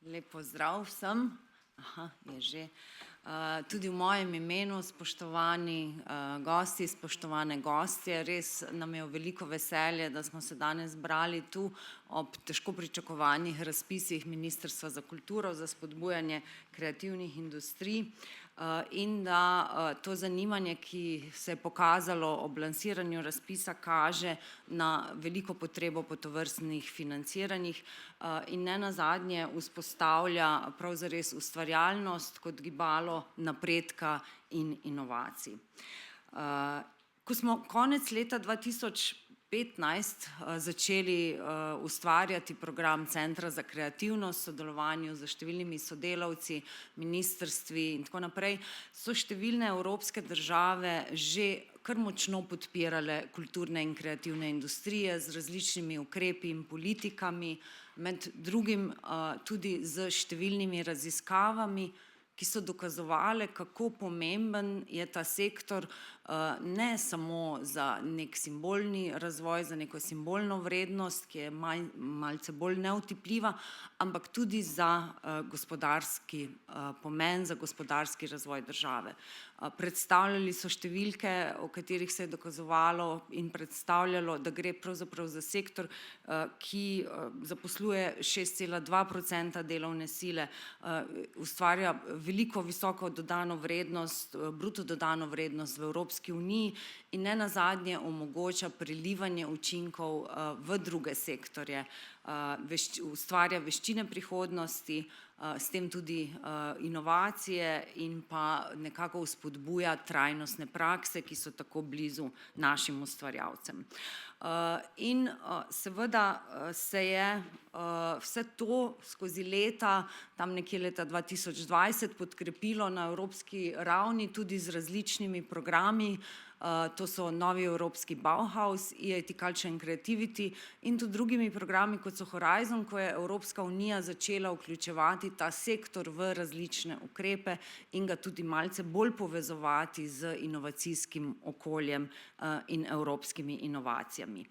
Lep pozdrav vsem. Aha, je že. Tudi v mojem imenu, spoštovani gosti, spoštovane gostje, res nam je v veliko veselje, da smo se danes zbrali tu ob težko pričakovanih razpisih Ministrstva za kulturo za spodbujanje kreativnih industrij in da to zanimanje, ki se je pokazalo ob lansiranju razpisa, kaže na veliko potrebo po tovrstnih financiranjih in nenazadnje vzpostavlja prav zares ustvarjalnost kot gibalo napredka in inovacij. Ko smo konec leta 2015 začeli ustvarjati program Centra za kreativnost v sodelovanju s številnimi sodelavci, ministrstvi in tako naprej, so številne evropske države že kar močno podpirale kulturne in kreativne industrije z različnimi ukrepi in politikami, med drugim tudi s številnimi raziskavami, ki so dokazovale, kako pomemben je ta sektor ne samo za nek simbolni razvoj, za neko simbolno vrednost, ki je malce bolj neotipljiva, ampak tudi za gospodarski pomen, za gospodarski razvoj države. Predstavljali so številke, o katerih se je dokazovalo in predstavljalo, da gre pravzaprav za sektor, ki zaposluje 6,2% delovne sile, ustvarja veliko visoko dodano vrednost, bruto dodano vrednost v Evropski uniji in nenazadnje omogoča prelivanje učinkov v druge sektorje, ustvarja veščine prihodnosti, s tem tudi inovacije in pa nekako vzpodbuja trajnostne prakse, ki so tako blizu našim ustvarjalcem. In seveda se je vse to skozi leta, tam nekje leta 2020, podkrepilo na evropski ravni tudi z različnimi programi, to so Novi evropski Bauhaus, EIT Culture and Creativity in tudi drugimi programi, kot so Horizon, ko je Evropska unija začela vključevati ta sektor v različne ukrepe in ga tudi malce bolj povezovati z inovacijskim okoljem in evropskimi inovacijami.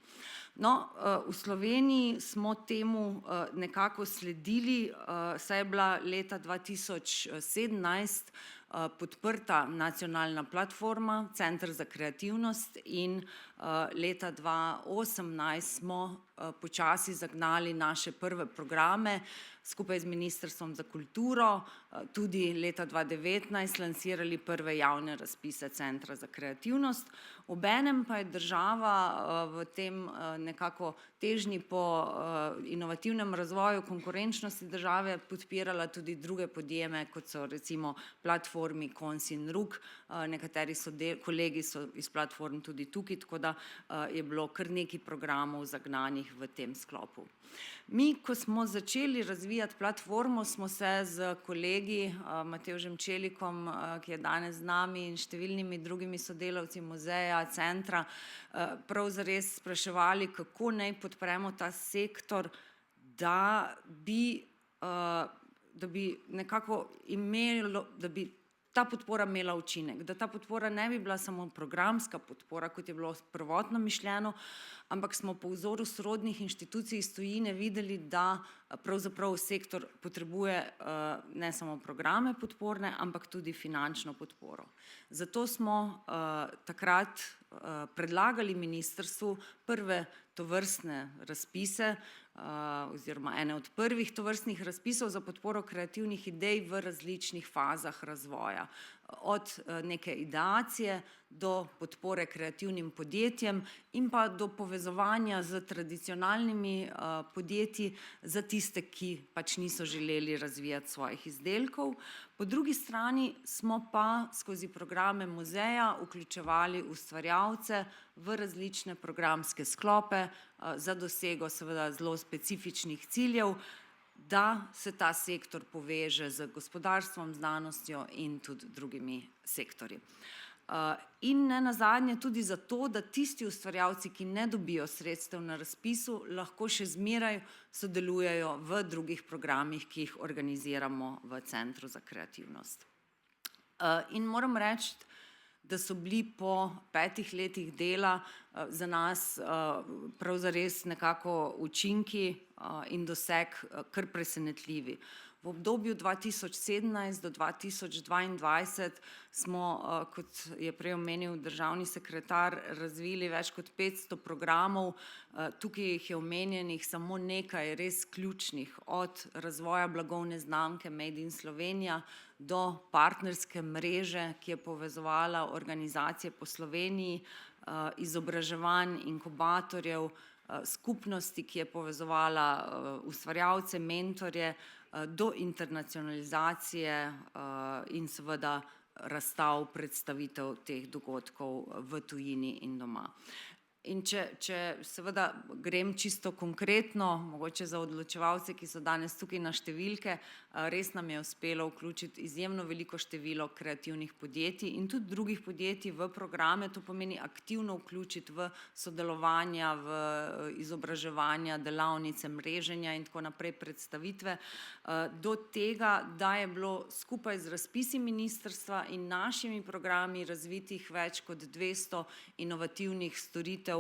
No, v Sloveniji smo temu nekako sledili, saj je bila leta 2017 podprta nacionalna platforma Center za kreativnost in leta 2018 smo počasi zagnali naše prve programe skupaj z Ministrstvom za kulturo, tudi leta 2019 lansirali prve javne razpise Centra za kreativnost. Obenem pa je država v tem nekako težnji po inovativnem razvoju konkurenčnosti države podpirala tudi druge podjeme, kot so recimo platformi Kons in Ruk, nekateri kolegi so iz platform tudi tukaj, tako da je bilo kar nekaj programov zagnanih v tem sklopu. Mi, ko smo začeli razvijati platformo, smo se z kolegi Matevžem Čelikom, ki je danes z nami, in številnimi drugimi sodelavci muzeja, centra, prav zares spraševali, kako naj podpremo ta sektor, da bi nekako imelo, da bi ta podpora imela učinek, da ta podpora ne bi bila samo programska podpora, kot je bilo prvotno mišljeno, ampak smo po vzoru sorodnih inštitucij iz tujine videli, da pravzaprav sektor potrebuje ne samo programe podporne, ampak tudi finančno podporo. Zato smo takrat predlagali ministrstvu prve tovrstne razpise oziroma ene od prvih tovrstnih razpisov za podporo kreativnih idej v različnih fazah razvoja. Od neke ideacije do podpore kreativnim podjetjem in pa do povezovanja z tradicionalnimi podjetji za tiste, ki pač niso želeli razvijati svojih izdelkov. Po drugi strani smo pa skozi programe muzeja vključevali ustvarjalce v različne programske sklope za dosego seveda zelo specifičnih ciljev, da se ta sektor poveže z gospodarstvom, znanostjo in tudi drugimi sektorji. In nenazadnje tudi zato, da tisti ustvarjalci, ki ne dobijo sredstev na razpisu, lahko še zmeraj sodelujejo v drugih programih, ki jih organiziramo v Centru za kreativnost. In moram reči, da so bili po 5 letih dela za nas prav zares nekako učinki in doseg kar presenetljivi. V obdobju 2017 do 2022 smo, kot je prej omenil državni sekretar, razvili več kot 500 programov. Tukaj jih je omenjenih samo nekaj res ključnih, od razvoja blagovne znamke Made in Slovenija do partnerske mreže, ki je povezovala organizacije po Sloveniji, izobraževanj, inkubatorjev, skupnosti, ki je povezovala ustvarjalce, mentorje, do internacionalizacije in seveda razstav, predstavitev teh dogodkov v tujini in doma. In če seveda grem čisto konkretno, mogoče za odločevalce, ki so danes tukaj na številke, res nam je uspelo vključiti izjemno veliko število kreativnih podjetij in tudi drugih podjetij v programe, to pomeni aktivno vključiti v sodelovanja, v izobraževanja, delavnice, mreženja in tako naprej, predstavitve, do tega, da je bilo skupaj z razpisi ministrstva in našimi programi razvitih več kot 200 inovativnih storitev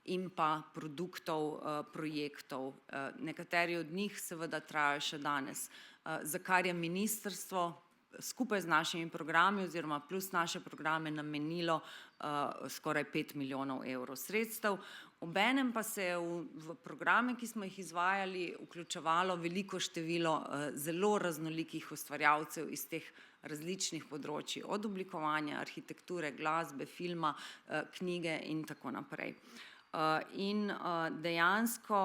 in pa produktov, projektov. Nekateri od njih seveda trajajo še danes, za kar je ministrstvo skupaj z našimi programi oziroma plus naše programe namenilo skoraj 5 milijonov evrov sredstev. Obenem pa se je v programe, ki smo jih izvajali, vključevalo veliko število zelo raznolikih ustvarjalcev iz teh različnih področij, od oblikovanja, arhitekture, glasbe, filma, knjige in tako naprej. In dejansko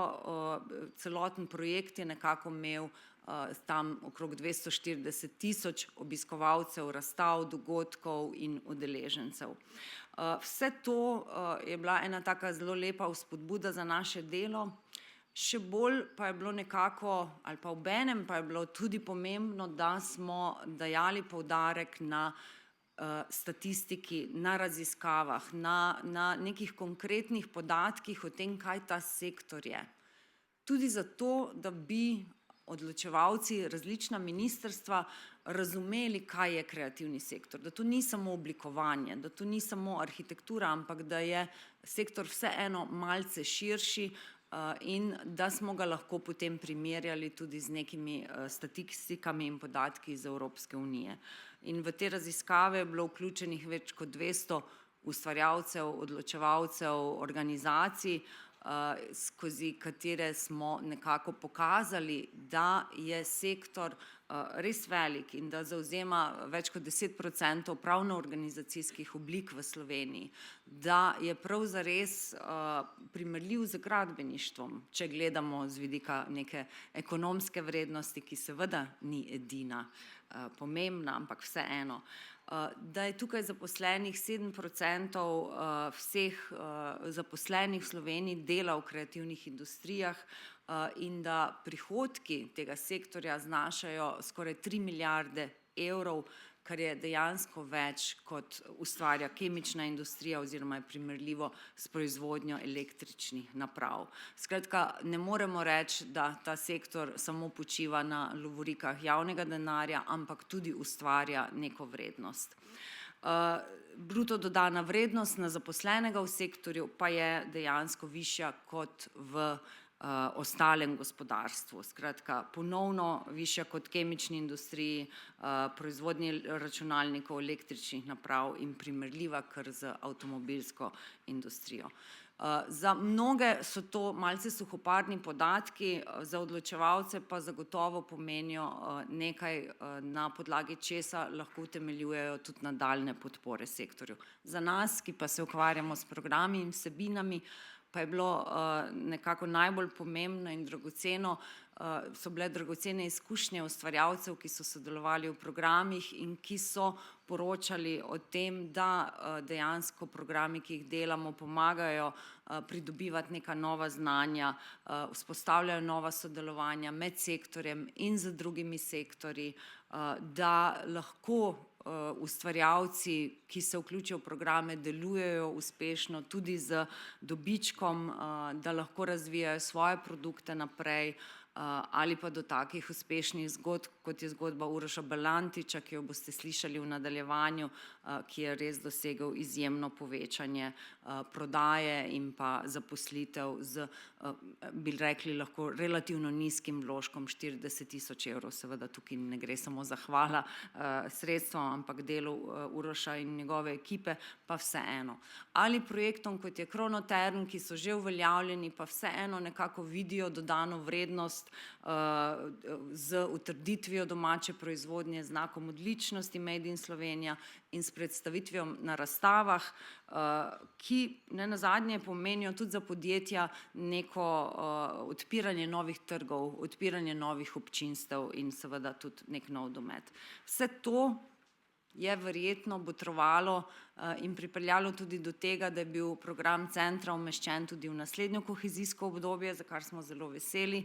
celoten projekt je nekako imel tam okrog 240 tisoč obiskovalcev, razstav, dogodkov in udeležencev. Vse to je bila ena taka zelo lepa vzpodbuda za naše delo, še bolj pa je bilo nekako, ali pa obenem pa je bilo tudi pomembno, da smo dajali poudarek na statistiki, na raziskavah, na nekih konkretnih podatkih o tem, kaj ta sektor je. Tudi zato, da bi odločevalci, različna ministrstva razumeli, kaj je kreativni sektor, da to ni samo oblikovanje, da to ni samo arhitektura, ampak da je sektor vseeno malce širši in da smo ga lahko potem primerjali tudi z nekimi statistikami in podatki iz Evropske unije. In v te raziskave je bilo vključenih več kot 200 ustvarjalcev, odločevalcev, organizacij, skozi katere smo nekako pokazali, da je sektor res velik in da zavzema več kot 10% pravno-organizacijskih oblik v Sloveniji, da je prav zares primerljiv z gradbeništvom, če gledamo z vidika neke ekonomske vrednosti, ki seveda ni edina pomembna, ampak vseeno. Da je tukaj zaposlenih 7% vseh zaposlenih v Sloveniji dela v kreativnih industrijah in da prihodki tega sektorja znašajo skoraj 3 milijarde evrov, kar je dejansko več, kot ustvarja kemična industrija oziroma je primerljivo s proizvodnjo električnih naprav. Skratka, ne moremo reči, da ta sektor samo počiva na lovorikah javnega denarja, ampak tudi ustvarja neko vrednost. Bruto dodana vrednost na zaposlenega v sektorju pa je dejansko višja kot v ostalem gospodarstvu. Skratka, ponovno višja kot kemični industriji, proizvodnji računalnikov, električnih naprav in primerljiva kar z avtomobilsko industrijo. Za mnoge so to malce suhoparni podatki, za odločevalce pa zagotovo pomenijo nekaj, na podlagi česa lahko utemeljujejo tudi nadaljnje podpore sektorju. Za nas, ki pa se ukvarjamo s programi in vsebinami, pa je bilo nekako najbolj pomembno in dragoceno, so bile dragocene izkušnje ustvarjalcev, ki so sodelovali v programih in ki so poročali o tem, da dejansko programi, ki jih delamo, pomagajo pridobivati neka nova znanja, vzpostavljajo nova sodelovanja med sektorjem in z drugimi sektorji, da lahko ustvarjalci, ki se vključijo v programe, delujejo uspešno tudi z dobičkom, da lahko razvijajo svoje produkte naprej ali pa do takih uspešnih zgodb, kot je zgodba Uroša Balantiča, ki jo boste slišali v nadaljevanju, ki je res dosegel izjemno povečanje prodaje in pa zaposlitev z, bi rekli, lahko relativno nizkim vložkom 40.000 evrov. Seveda tukaj ne gre samo za hvala sredstvom, ampak delu Uroša in njegove ekipe, pa vseeno. Ali projektom, kot je Kronoterm, ki so že uveljavljeni, pa vseeno nekako vidijo dodano vrednost z utrditvijo domače proizvodnje, znakom odličnosti Made in Slovenija in s predstavitvijo na razstavah, ki nenazadnje pomenijo tudi za podjetja neko odpiranje novih trgov, odpiranje novih občinstev in seveda tudi nek nov domet. Vse to je verjetno botrovalo in pripeljalo tudi do tega, da je bil program centra umeščen tudi v naslednjo kohezijsko obdobje, za kar smo zelo veseli,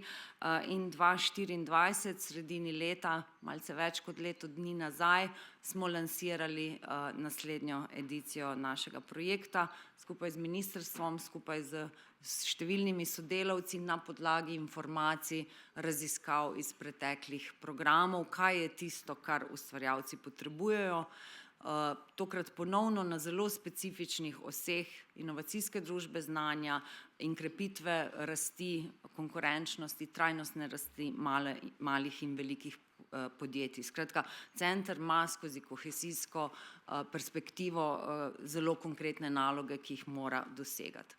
in 2024, sredini leta, malce več kot leto dni nazaj, smo lansirali naslednjo edicijo našega projekta, skupaj z ministrstvom, skupaj z številnimi sodelavci na podlagi informacij, raziskav iz preteklih programov, kaj je tisto, kar ustvarjalci potrebujejo. Tokrat ponovno na zelo specifičnih oseh inovacijske družbe znanja in krepitve rasti, konkurenčnosti, trajnostne rasti malih in velikih podjetij. Skratka, center ima skozi kohezijsko perspektivo zelo konkretne naloge, ki jih mora dosegati.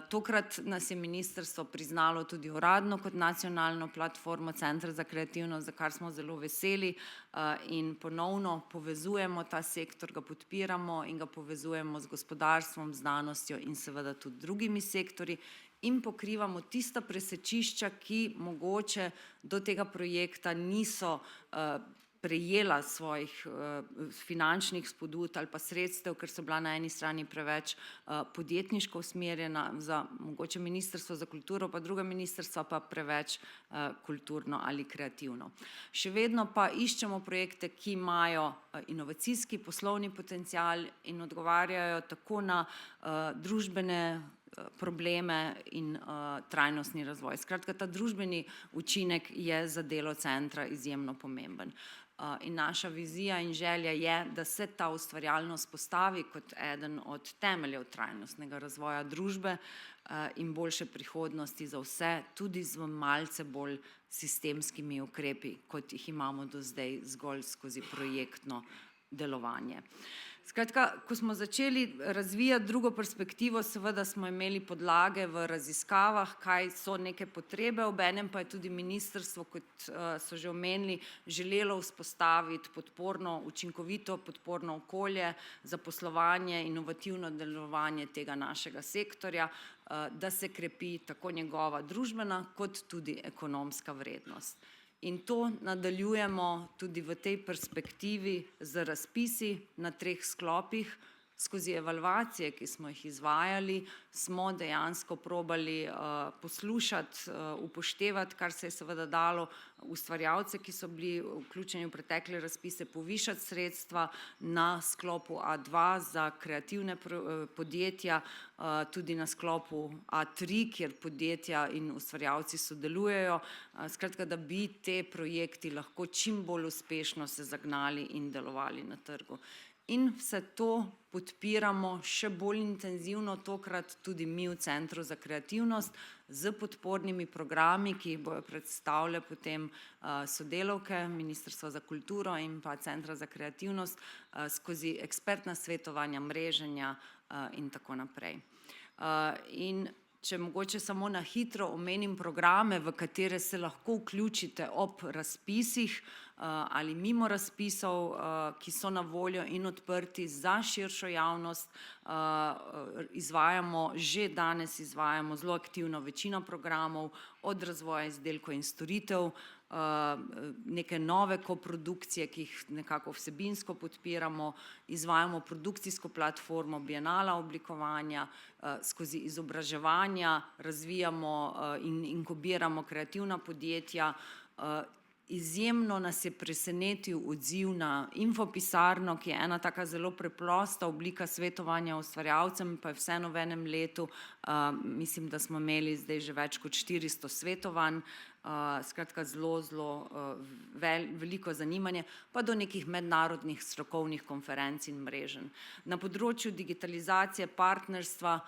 Tokrat nas je ministrstvo priznalo tudi uradno kot nacionalno platformo Centra za kreativnost, za kar smo zelo veseli in ponovno povezujemo ta sektor, ga podpiramo in ga povezujemo z gospodarstvom, znanostjo in seveda tudi drugimi sektorji in pokrivamo tista presečišča, ki mogoče do tega projekta niso prejela svojih finančnih spodbud ali pa sredstev, ker so bila na eni strani preveč podjetniško usmerjena za mogoče Ministrstvo za kulturo, pa druga ministrstva pa preveč kulturno ali kreativno. Še vedno pa iščemo projekte, ki imajo inovacijski poslovni potencial in odgovarjajo tako na družbene probleme in trajnostni razvoj. Skratka, ta družbeni učinek je za delo centra izjemno pomemben. In naša vizija in želja je, da se ta ustvarjalnost postavi kot eden od temeljev trajnostnega razvoja družbe in boljše prihodnosti za vse, tudi z malce bolj sistemskimi ukrepi, kot jih imamo do zdaj zgolj skozi projektno delovanje. Skratka, ko smo začeli razvijati drugo perspektivo, seveda smo imeli podlage v raziskavah, kaj so neke potrebe, obenem pa je tudi ministrstvo, kot so že omenili, želelo vzpostaviti podporno, učinkovito podporno okolje za poslovanje, inovativno delovanje tega našega sektorja, da se krepi tako njegova družbena kot tudi ekonomska vrednost. In to nadaljujemo tudi v tej perspektivi z razpisi na 3 sklopih. Skozi evalvacije, ki smo jih izvajali, smo dejansko probali poslušati, upoštevati, kar se je seveda dalo, ustvarjalce, ki so bili vključeni v pretekle razpise, povišati sredstva na sklopu A2 za kreativne podjetja, tudi na sklopu A3, kjer podjetja in ustvarjalci sodelujejo, skratka, da bi te projekti lahko čim bolj uspešno se zagnali in delovali na trgu. In vse to podpiramo še bolj intenzivno, tokrat tudi mi v Centru za kreativnost, z podpornimi programi, ki jih bojo predstavile potem sodelavke Ministrstva za kulturo in pa Centra za kreativnost skozi ekspertna svetovanja, mreženja in tako naprej. In če mogoče samo na hitro omenim programe, v katere se lahko vključite ob razpisih ali mimo razpisov, ki so na voljo in odprti za širšo javnost, že danes izvajamo zelo aktivno večino programov, od razvoja izdelkov in storitev, neke nove koprodukcije, ki jih nekako vsebinsko podpiramo, izvajamo produkcijsko platformo bienala oblikovanja, skozi izobraževanja razvijamo in inkubiramo kreativna podjetja. Izjemno nas je presenetil odziv na infopisarno, ki je ena taka zelo preprosta oblika svetovanja ustvarjalcem, pa je vseeno v enem letu, mislim, da smo imeli zdaj že več kot 400 svetovanj skratka zelo veliko zanimanje, pa do nekih mednarodnih strokovnih konferenc in mreženj. Na področju digitalizacije partnerstva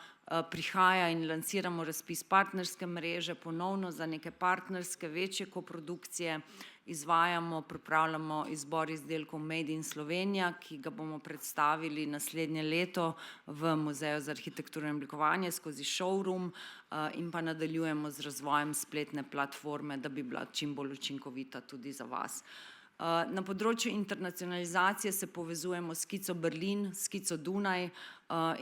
prihaja in lansiramo razpis partnerske mreže, ponovno za neke partnerske večje koprodukcije, pripravljamo izbor izdelkov Made in Slovenija, ki ga bomo predstavili naslednje leto v Muzeju za arhitekturo in oblikovanje skozi showroom in pa nadaljujemo z razvojem spletne platforme, da bi bila čim bolj učinkovita tudi za vas. Na področju internacionalizacije se povezujemo s Skico Berlin, Skico Dunaj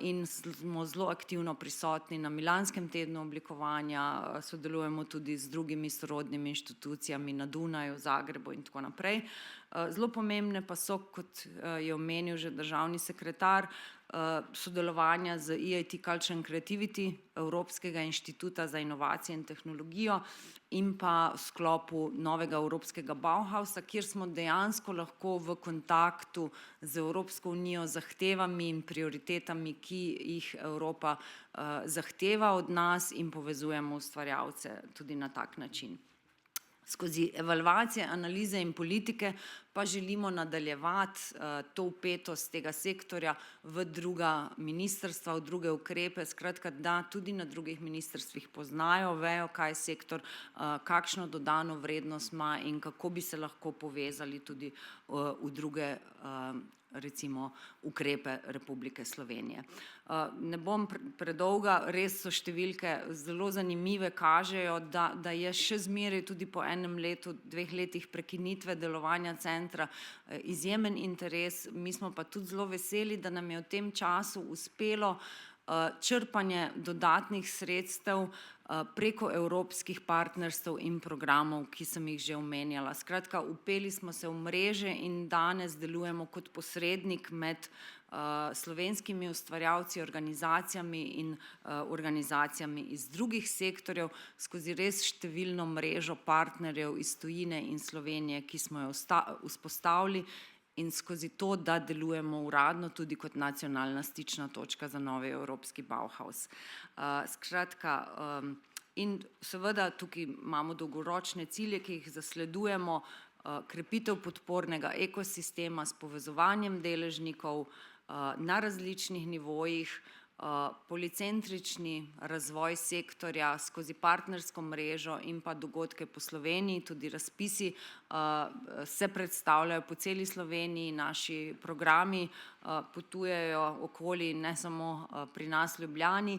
in smo zelo aktivno prisotni na Milanskem tednu oblikovanja, sodelujemo tudi z drugimi sorodnimi inštitucijami na Dunaju, Zagrebu in tako naprej. Zelo pomembne pa so, kot je omenil že državni sekretar, sodelovanja z EIT Culture and Creativity, Evropskega inštituta za inovacije in tehnologijo in pa v sklopu novega Evropskega Bauhausa, kjer smo dejansko lahko v kontaktu z Evropsko unijo, zahtevami in prioritetami, ki jih Evropa zahteva od nas in povezujemo ustvarjalce tudi na tak način. Skozi evalvacije, analize in politike pa želimo nadaljevati to vpetost tega sektorja v druga ministrstva, v druge ukrepe, skratka, da tudi na drugih ministrstvih poznajo, vejo, kaj sektor, kakšno dodano vrednost ima in kako bi se lahko povezali tudi v druge recimo ukrepe Republike Slovenije. Ne bom predolga, res so številke zelo zanimive, kažejo, da je še zmeraj tudi po enem letu, 2 letih prekinitve delovanja centra izjemen interes, mi smo pa tudi zelo veseli, da nam je v tem času uspelo črpanje dodatnih sredstev preko evropskih partnerstev in programov, ki sem jih že omenjala. Skratka, vpeli smo se v mreže in danes delujemo kot posrednik med slovenskimi ustvarjalci, organizacijami in organizacijami iz drugih sektorjev skozi res številno mrežo partnerjev iz tujine in Slovenije, ki smo jo vzpostavili in skozi to, da delujemo uradno tudi kot nacionalna stična točka za novi Evropski Bauhaus. Skratka, in seveda tukaj imamo dolgoročne cilje, ki jih zasledujemo, krepitev podpornega ekosistema s povezovanjem deležnikov na različnih nivojih, policentrični razvoj sektorja skozi partnersko mrežo in pa dogodke po Sloveniji, tudi razpisi se predstavljajo po celi Sloveniji, naši programi potujejo okoli, ne samo pri nas v Ljubljani,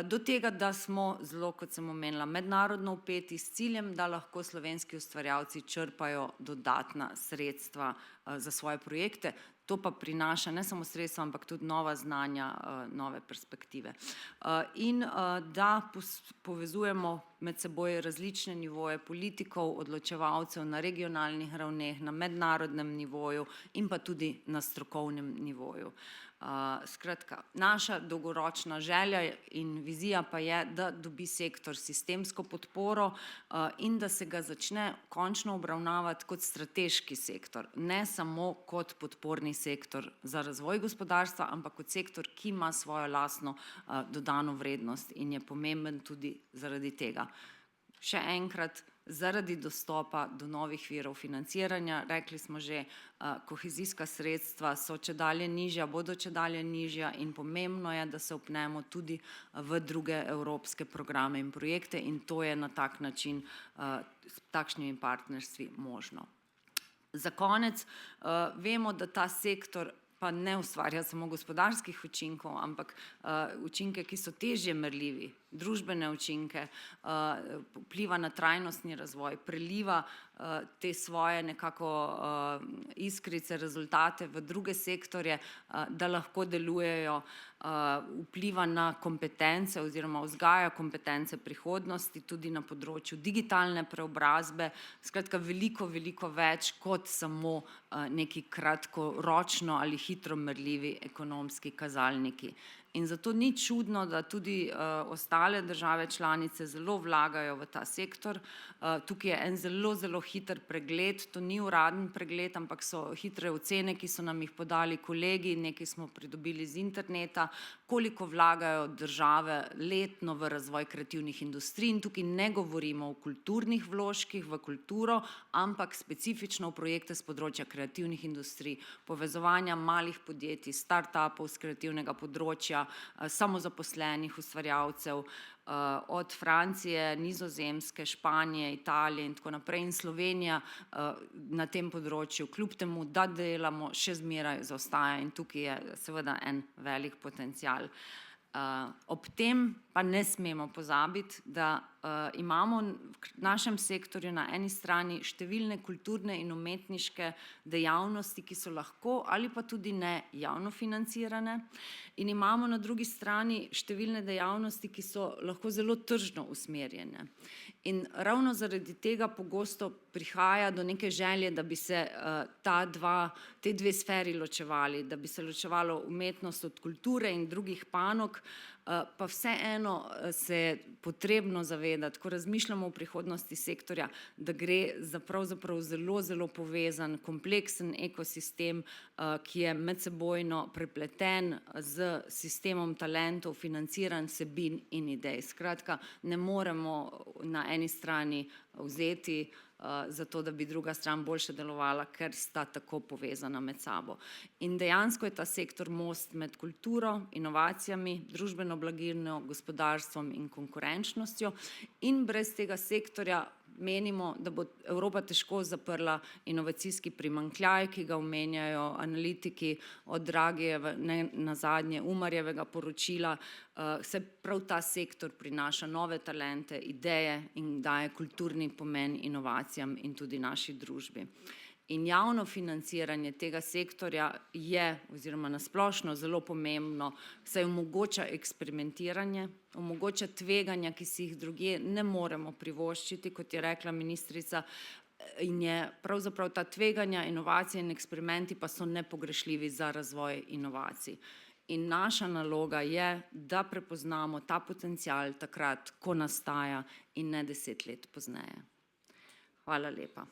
do tega, da smo zelo, kot sem omenila, mednarodno vpeti s ciljem, da lahko slovenski ustvarjalci črpajo dodatna sredstva za svoje projekte. To pa prinaša ne samo sredstva, ampak tudi nova znanja, nove perspektive. In da povezujemo med seboj različne nivoje politikov, odločevalcev na regionalnih ravneh, na mednarodnem nivoju in pa tudi na strokovnem nivoju. Skratka, naša dolgoročna želja in vizija pa je, da dobi sektor sistemsko podporo in da se ga začne končno obravnavati kot strateški sektor, ne samo kot podporni sektor za razvoj gospodarstva, ampak kot sektor, ki ima svojo lastno dodano vrednost in je pomemben tudi zaradi tega. Še enkrat, zaradi dostopa do novih virov financiranja, rekli smo že, kohezijska sredstva so čedalje nižja, bodo čedalje nižja in pomembno je, da se vpnemo tudi v druge evropske programe in projekte in to je na tak način s takšnimi partnerstvi možno. Za konec, vemo, da ta sektor pa ne ustvarja samo gospodarskih učinkov, ampak učinke, ki so težje merljivi, družbene učinke, vpliva na trajnostni razvoj, preliva te svoje nekako iskrice, rezultate v druge sektorje, da lahko delujejo, vpliva na kompetence oziroma vzgaja kompetence prihodnosti, tudi na področju digitalne preobrazbe, skratka veliko več kot samo neki kratkoročno ali hitro merljivi ekonomski kazalniki. In zato ni čudno, da tudi ostale države članice zelo vlagajo v ta sektor. Tukaj je en zelo, zelo hiter pregled, to ni uraden pregled, ampak so hitre ocene, ki so nam jih podali kolegi, nekaj smo pridobili z interneta, koliko vlagajo države letno v razvoj kreativnih industrij. In tukaj ne govorimo o kulturnih vložkih v kulturo, ampak specifično v projekte z področja kreativnih industrij, povezovanja malih podjetij, start-upov z kreativnega področja, samozaposlenih ustvarjalcev, od Francije, Nizozemske, Španije, Italije in tako naprej. In Slovenija na tem področju, kljub temu, da delamo, še zmeraj zaostaja in tukaj je seveda en velik potencial. Ob tem pa ne smemo pozabiti, da imamo v našem sektorju na eni strani številne kulturne in umetniške dejavnosti, ki so lahko ali pa tudi ne javno financirane, in imamo na drugi strani številne dejavnosti, ki so lahko zelo tržno usmerjene. In ravno zaradi tega pogosto prihaja do neke želje, da bi se te dve sferi ločevali, da bi se ločevalo umetnost od kulture in drugih panog, pa vseeno se je potrebno zavedati, ko razmišljamo o prihodnosti sektorja, da gre za pravzaprav zelo, zelo povezan, kompleksen ekosistem, ki je medsebojno prepleten z sistemom talentov, financiranj, vsebin in idej. Skratka, ne moremo na eni strani vzeti zato, da bi druga stran boljše delovala, ker sta tako povezana med sabo. In dejansko je ta sektor most med kulturo, inovacijami, družbeno blaginjo, gospodarstvom in konkurenčnostjo, in brez tega sektorja menimo, da bo Evropa težko zaprla inovacijski primanjkljaj, ki ga omenjajo analitiki od Draghijeve, nazadnje Umarjevega poročila. Se prav ta sektor prinaša nove talente, ideje in daje kulturni pomen inovacijam in tudi naši družbi. In javno financiranje tega sektorja je, oziroma na splošno, zelo pomembno, saj omogoča eksperimentiranje, omogoča tveganja, ki si jih drugje ne moremo privoščiti, kot je rekla ministrica, in je pravzaprav ta tveganja, inovacije in eksperimenti pa so nepogrešljivi za razvoj inovacij. In naša naloga je, da prepoznamo ta potencial takrat, ko nastaja, in ne 10 let pozneje. Hvala lepa.